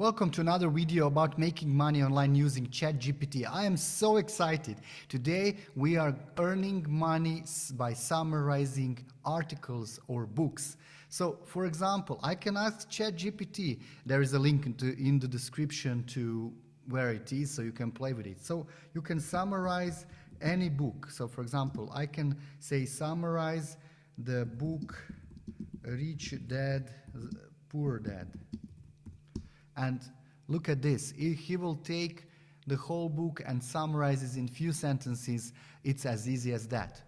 Welcome to another video about making money online using ChatGPT. I am so excited. Today we are earning money by summarizing articles or books. So for example, I can ask ChatGPT. There is a link in the description to where it is so you can play with it. So you can summarize any book. So for example, I can say summarize the book Rich Dad, Poor Dad. And look at this, he will take the whole book and summarizes in few sentences. It's as easy as that.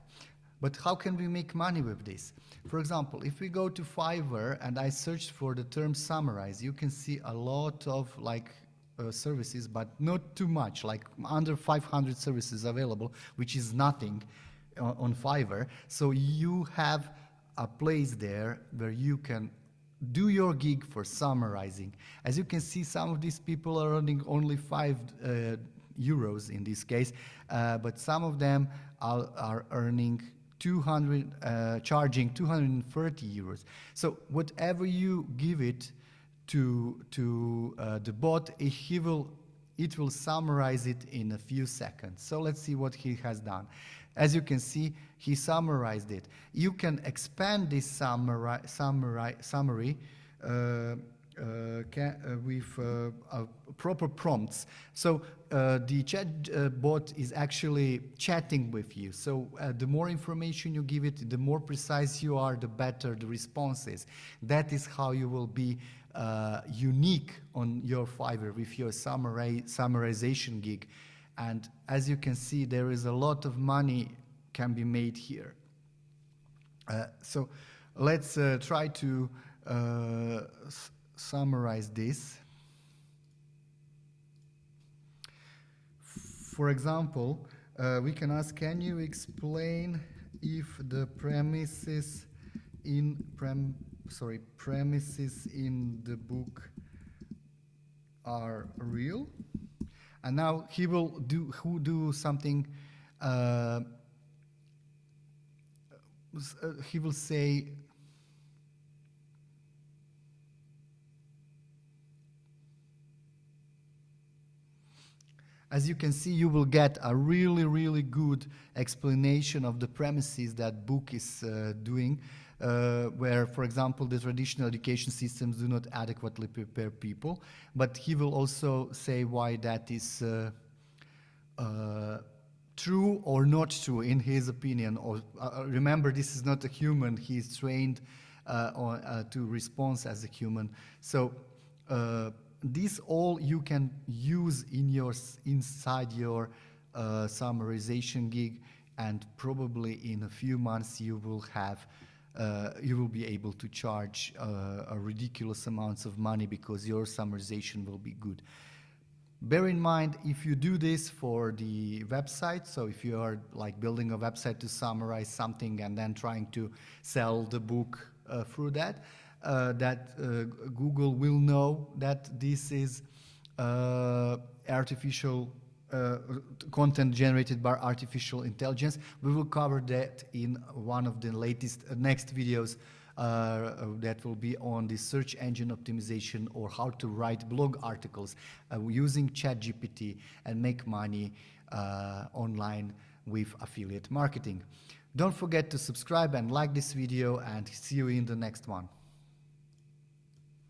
But how can we make money with this? For example, if we go to Fiverr and I searched for the term summarize, you can see a lot of services, but not too much, like under 500 services available, which is nothing on Fiverr. So you have a place there where you can do your gig for summarizing. As you can see, some of these people are earning only 5 euros in this case, but some of them are earning charging 230 euros. So whatever you give it to the bot, it will summarize it in a few seconds. So let's see what he has done. As you can see, he summarized it. You can expand this summary with proper prompts. So the chat bot is actually chatting with you. So the more information you give it, the more precise you are, the better the response is. That is how you will be unique on your Fiverr with your summarization gig. And as you can see, there is a lot of money can be made here. So let's try to summarize this. For example, we can ask, can you explain if the premises in the book are real? And now he will do something. He will say, as you can see, you will get a really, really good explanation of the premises that book is doing, where, for example, the traditional education systems do not adequately prepare people. But he will also say why that is true or not true in his opinion. Or remember, this is not a human. He is trained to respond as a human. So this all you can use inside your summarization gig, and probably in a few months you will be able to charge a ridiculous amounts of money because your summarization will be good. Bear in mind, if you do this for the website, so if you are like building a website to summarize something and then trying to sell the book through that, Google will know that this is artificial content generated by artificial intelligence. We will cover that in one of the next videos that will be on the search engine optimization, or how to write blog articles using ChatGPT and make money online with affiliate marketing. Don't forget to subscribe and like this video, and see you in the next one.